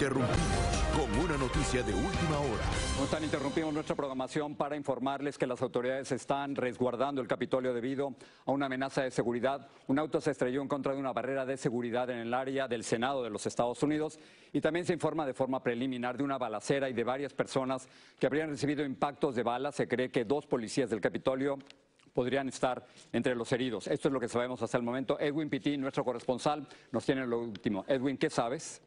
interrumpimos con una noticia de última hora. No tan interrumpimos nuestra programación para informarles que las autoridades están resguardando el Capitolio debido a una amenaza de seguridad. Un auto se estrelló en contra de una barrera de seguridad en el área del Senado de los Estados Unidos y también se informa de forma preliminar de una balacera y de varias personas que habrían recibido impactos de bala. Se cree que 2 policías del Capitolio podrían estar entre los heridos. Esto es lo que sabemos hasta el momento. Edwin Pitti, nuestro corresponsal, nos tiene lo último. Edwin, ¿qué sabes?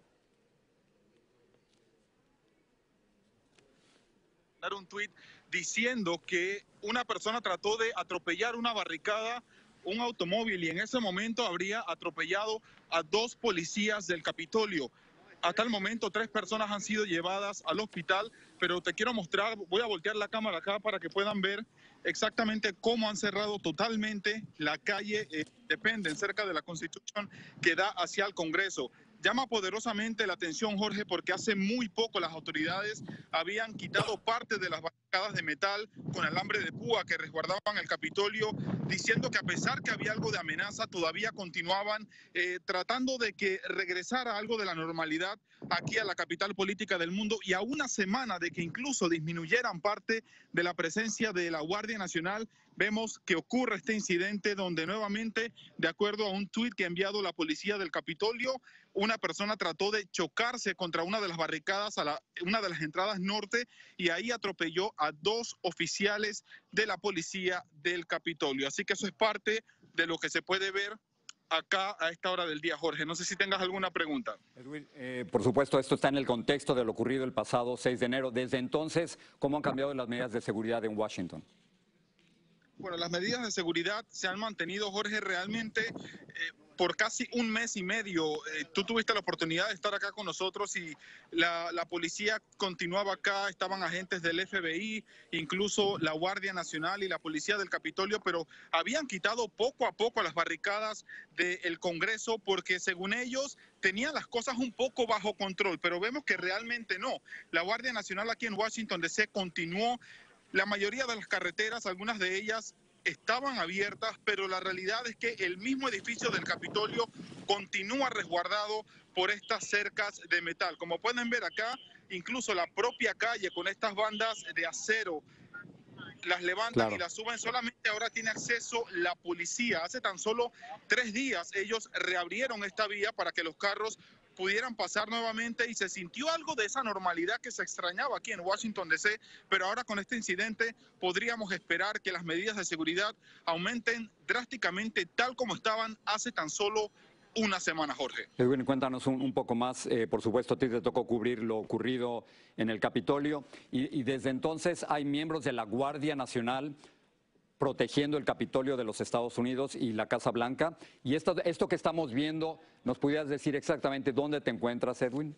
Un tuit diciendo que una persona trató de atropellar una barricada, un automóvil, y en ese momento habría atropellado a 2 policías del Capitolio. Hasta el momento 3 personas han sido llevadas al hospital, pero te quiero mostrar, voy a voltear la cámara acá para que puedan ver exactamente cómo han cerrado totalmente la calle Independence, cerca de la Constitution, que da hacia el Congreso. Llama poderosamente la atención, Jorge, porque hace muy poco las autoridades habían quitado parte de las barricadas de metal con alambre de púa que resguardaban el Capitolio, diciendo que a pesar que había algo de amenaza, todavía continuaban tratando de que regresara algo de la normalidad aquí a la capital política del mundo, y a una semana de que incluso disminuyeran parte de la presencia de la Guardia Nacional, vemos que ocurre este incidente donde nuevamente, de acuerdo a un tuit que ha enviado la policía del Capitolio, una persona trató de chocarse contra una de las barricadas a una de las entradas norte, y ahí atropelló a 2 oficiales de la policía del Capitolio. Así que eso es parte de lo que se puede ver acá a esta hora del día, Jorge. No sé si tengas alguna pregunta. Edwin, por supuesto, esto está en el contexto de lo ocurrido el pasado 6 de enero. Desde entonces, ¿cómo han cambiado las medidas de seguridad en Washington? Bueno, las medidas de seguridad se han mantenido, Jorge, realmente por casi un mes y medio. Tú tuviste la oportunidad de estar acá con nosotros y la policía continuaba acá, estaban agentes del FBI, incluso la Guardia Nacional y la policía del Capitolio, pero habían quitado poco a poco las barricadas del Congreso porque, según ellos, tenían las cosas un poco bajo control, pero vemos que realmente no. La Guardia Nacional aquí en Washington DC continuó. La mayoría de las carreteras, algunas de ellas estaban abiertas, pero la realidad es que el mismo edificio del Capitolio continúa resguardado por estas cercas de metal. Como pueden ver acá, incluso la propia calle con estas bandas de acero las levantan y las suben. Solamente ahora tiene acceso la policía. Hace tan solo 3 días ellos reabrieron esta vía para que los carros pudieran pasar nuevamente, y se sintió algo de esa normalidad que se extrañaba aquí en Washington DC, pero ahora con este incidente podríamos esperar que las medidas de seguridad aumenten drásticamente, tal como estaban hace tan solo una semana, Jorge. Edwin, cuéntanos un poco más. Por supuesto, a ti te tocó cubrir lo ocurrido en el Capitolio y desde entonces hay miembros de la Guardia Nacional protegiendo el Capitolio de los Estados Unidos y la Casa Blanca. Y esto que estamos viendo, ¿nos pudieras decir exactamente dónde te encuentras, Edwin?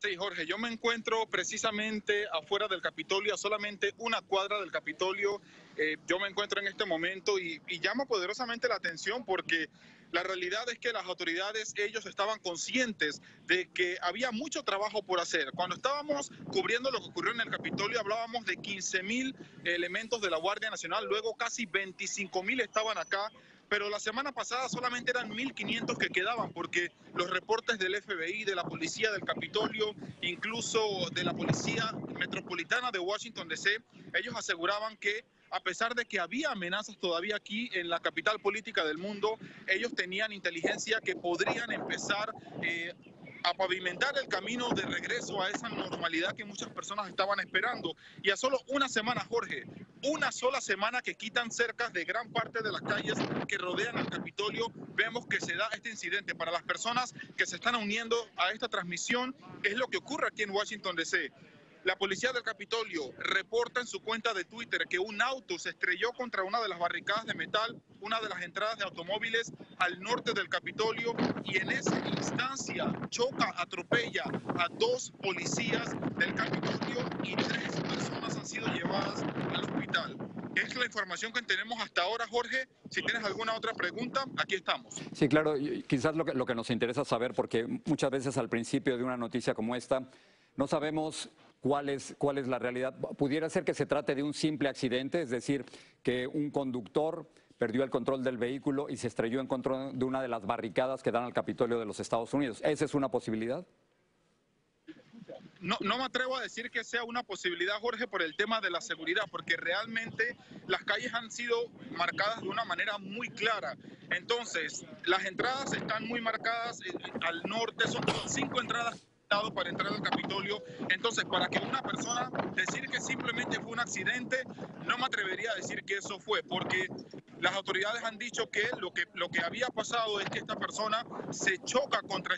Sí, Jorge, yo me encuentro precisamente afuera del Capitolio, a solamente una cuadra del Capitolio. Yo me encuentro en este momento y llama poderosamente la atención porque la realidad es que las autoridades, ellos estaban conscientes de que había mucho trabajo por hacer. Cuando estábamos cubriendo lo que ocurrió en el Capitolio, hablábamos de 15,000 elementos de la Guardia Nacional, luego casi 25,000 estaban acá. Pero la semana pasada solamente eran 1,500 que quedaban, porque los reportes del FBI, de la policía del Capitolio, incluso de la policía metropolitana de Washington DC, ellos aseguraban que a pesar de que había amenazas todavía aquí en la capital política del mundo, ellos tenían inteligencia que podrían empezar a pavimentar el camino de regreso a esa normalidad que muchas personas estaban esperando. Y a solo una semana, Jorge, una sola semana que quitan cercas de gran parte de las calles que rodean al Capitolio, vemos que se da este incidente. Para las personas que se están uniendo a esta transmisión, es lo que ocurre aquí en Washington DC. La policía del Capitolio reporta en su cuenta de Twitter que un auto se estrelló contra una de las barricadas de metal, una de las entradas de automóviles al norte del Capitolio, y en esa instancia choca, atropella a 2 policías del Capitolio y 3 personas han sido llevadas al hospital. Es la información que tenemos hasta ahora, Jorge. Si tienes alguna otra pregunta, aquí estamos. Sí, claro, quizás lo que nos interesa saber, porque muchas veces al principio de una noticia como esta, no sabemos cuál es la realidad. Pudiera ser que se trate de un simple accidente, es decir, que un conductor perdió el control del vehículo y se estrelló en contra de una de las barricadas que dan al Capitolio de los Estados Unidos. ¿Esa es una posibilidad? no me atrevo a decir que sea una posibilidad, Jorge, por el tema de la seguridad, porque realmente las calles han sido marcadas de una manera muy clara. Entonces, las entradas están muy marcadas al norte, son 5 entradas para entrar al Capitolio. Entonces, para que una persona decir que simplemente fue un accidente, no me atrevería a decir que eso fue, porque las autoridades han dicho que lo que había pasado es que esta persona se choca contra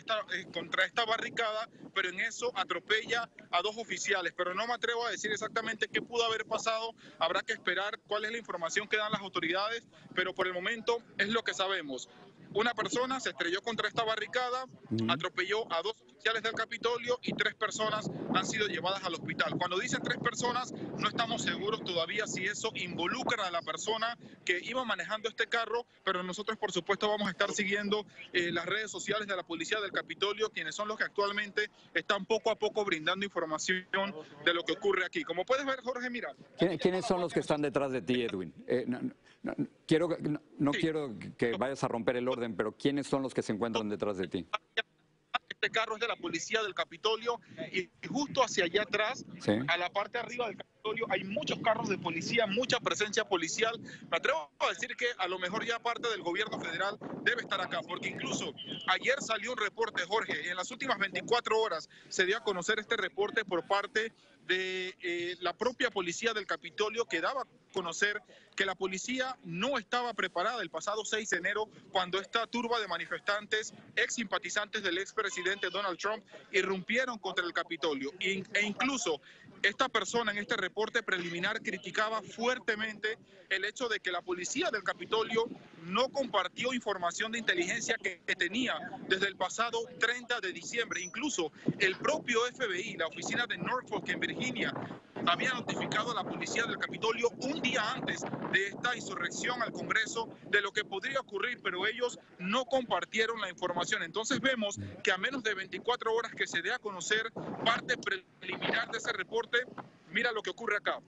esta barricada, pero en eso atropella a 2 oficiales. Pero no me atrevo a decir exactamente qué pudo haber pasado. Habrá que esperar cuál es la información que dan las autoridades, pero por el momento es lo que sabemos. Una persona se estrelló contra esta barricada, atropelló a 2 oficiales del Capitolio y 3 personas han sido llevadas al hospital. Cuando dicen 3 personas, no estamos seguros todavía si eso involucra a la persona que iba manejando este carro, pero nosotros, por supuesto, vamos a estar siguiendo las redes sociales de la policía del Capitolio, quienes son los que actualmente están poco a poco brindando información de lo que ocurre aquí. Como puedes ver, Jorge, mira. ¿Quiénes son los que están detrás de ti, Edwin? Quiero que vayas a romper el orden, pero ¿quiénes son los que se encuentran detrás de ti? Este carro es de la policía del Capitolio y justo hacia allá atrás, ¿sí?, a la parte de arriba del Capitolio, hay muchos carros de policía, mucha presencia policial. Me atrevo a decir que a lo mejor ya parte del gobierno federal debe estar acá, porque incluso ayer salió un reporte, Jorge, y en las últimas 24 horas se dio a conocer este reporte por parte de la propia policía del Capitolio, que daba a conocer que la policía no estaba preparada el pasado 6 de enero cuando esta turba de manifestantes, ex simpatizantes del expresidente Donald Trump, irrumpieron contra el Capitolio. E incluso esta persona en este reporte preliminar criticaba fuertemente el hecho de que la policía del Capitolio no compartió información de inteligencia que tenía desde el pasado 30 de diciembre. Incluso el propio FBI, la oficina de Norfolk en Virginia, había notificado a la policía del Capitolio un día antes de esta insurrección al Congreso de lo que podría ocurrir, pero ellos no compartieron la información. Entonces vemos que a menos de 24 horas que se dé a conocer parte preliminar de ese reporte, mira lo que ocurre acá.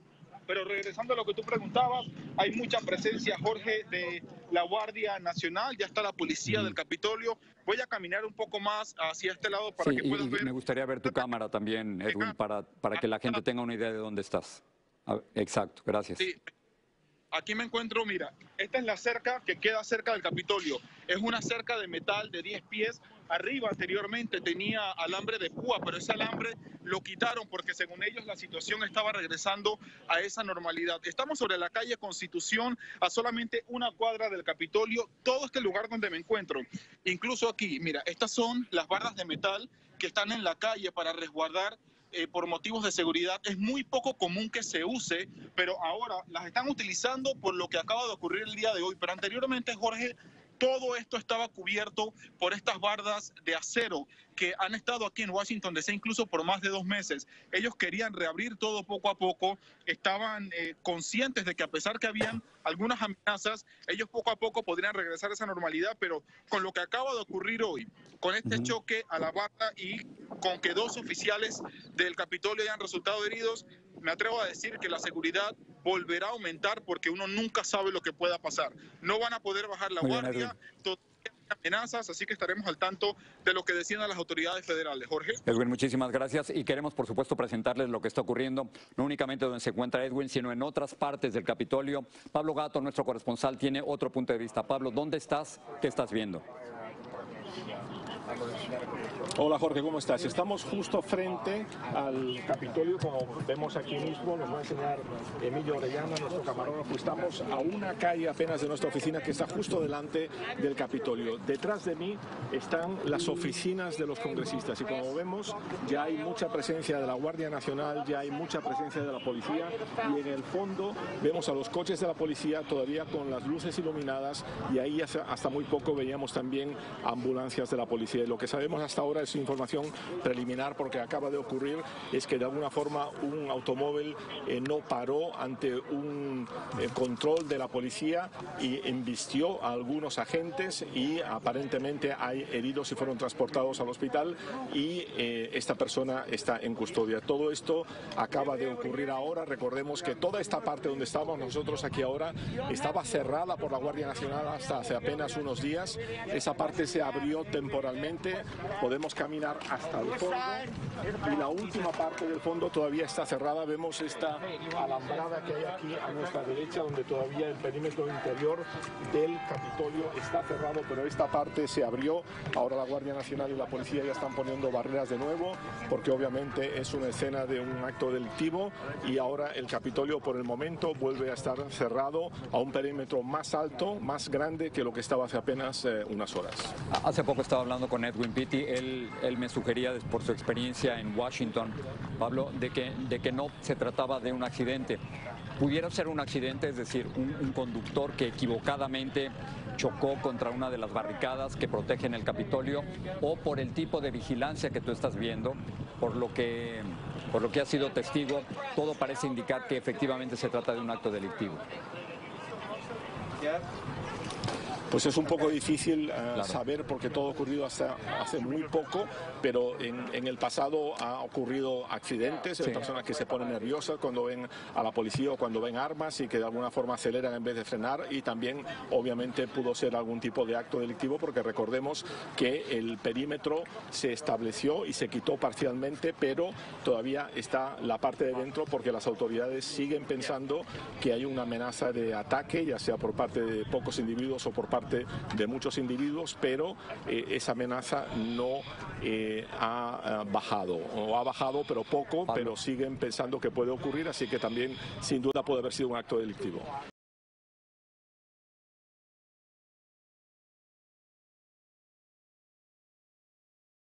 Pero regresando a lo que tú preguntabas, hay mucha presencia, Jorge, de la Guardia Nacional, ya está la policía del Capitolio. Voy a caminar un poco más hacia este lado para que puedas ver. Me gustaría ver tu cámara también, Edwin, para que la gente tenga una idea de dónde estás. Exacto, gracias. Sí. Aquí me encuentro, mira, esta es la cerca que queda cerca del Capitolio. Es una cerca de metal de 10 pies. Arriba anteriormente tenía alambre de púa, pero ese alambre lo quitaron porque según ellos la situación estaba regresando a esa normalidad. Estamos sobre la calle Constitución, a solamente 1 cuadra del Capitolio, todo este lugar donde me encuentro. Incluso aquí, mira, estas son las barras de metal que están en la calle para resguardar por motivos de seguridad. Es muy poco común que se use, pero ahora las están utilizando por lo que acaba de ocurrir el día de hoy. Pero anteriormente, Jorge, todo esto estaba cubierto por estas bardas de acero que han estado aquí en Washington DC incluso por más de 2 meses. Ellos querían reabrir todo poco a poco, estaban conscientes de que a pesar que habían algunas amenazas, ellos poco a poco podrían regresar a esa normalidad, pero con lo que acaba de ocurrir hoy, con este choque a la barda y con que 2 oficiales del Capitolio hayan resultado heridos, me atrevo a decir que la seguridad volverá a aumentar porque uno nunca sabe lo que pueda pasar. No van a poder bajar la guardia, todavía hay amenazas, así que estaremos al tanto de lo que decidan las autoridades federales. Jorge. Edwin, muchísimas gracias y queremos, por supuesto, presentarles lo que está ocurriendo, no únicamente donde se encuentra Edwin, sino en otras partes del Capitolio. Pablo Gato, nuestro corresponsal, tiene otro punto de vista. Pablo, ¿dónde estás? ¿Qué estás viendo? Hola Jorge, ¿cómo estás? Estamos justo frente al Capitolio, como vemos aquí mismo, nos va a enseñar Emilio Orellana, nuestro camarógrafo. Estamos a una calle apenas de nuestra oficina que está justo delante del Capitolio. Detrás de mí están las oficinas de los congresistas y como vemos ya hay mucha presencia de la Guardia Nacional, ya hay mucha presencia de la policía y en el fondo vemos a los coches de la policía todavía con las luces iluminadas y ahí hasta muy poco veíamos también ambulancias de la policía. Y lo que sabemos hasta ahora es información preliminar porque acaba de ocurrir es que de alguna forma un automóvil no paró ante un control de la policía y embistió a algunos agentes y aparentemente hay heridos y fueron transportados al hospital y esta persona está en custodia. Todo esto acaba de ocurrir ahora. Recordemos que toda esta parte donde estamos nosotros aquí ahora estaba cerrada por la Guardia Nacional hasta hace apenas unos días. Esa parte se abrió temporalmente. Podemos caminar hasta el fondo y la última parte del fondo todavía está cerrada. Vemos esta alambrada que hay aquí a nuestra derecha, donde todavía el perímetro interior del Capitolio está cerrado, pero esta parte se abrió. Ahora la Guardia Nacional y la policía ya están poniendo barreras de nuevo, porque obviamente es una escena de un acto delictivo, y ahora el Capitolio por el momento vuelve a estar cerrado a un perímetro más alto, más grande que lo que estaba hace apenas unas horas. Hace poco estaba hablando con Edwin Pitti, él me sugería, por su experiencia en Washington, Pablo, de que no se trataba de un accidente. Pudiera ser un accidente, es decir, un conductor que equivocadamente chocó contra una de las barricadas que protegen el Capitolio, o por el tipo de vigilancia que tú estás viendo, por lo que has sido testigo, todo parece indicar que efectivamente se trata de un acto delictivo. Pues es un poco difícil saber, porque todo ha ocurrido hasta hace muy poco, pero en el pasado ha ocurrido accidentes, sí. Personas que se ponen nerviosas cuando ven a la policía o cuando ven armas y que de alguna forma aceleran en vez de frenar, y también obviamente pudo ser algún tipo de acto delictivo, porque recordemos que el perímetro se estableció y se quitó parcialmente, pero todavía está la parte de dentro, porque las autoridades siguen pensando que hay una amenaza de ataque, ya sea por parte de pocos individuos o por parte de muchos individuos, pero esa amenaza no ha bajado, o ha bajado pero poco, pero siguen pensando que puede ocurrir, así que también sin duda puede haber sido un acto delictivo.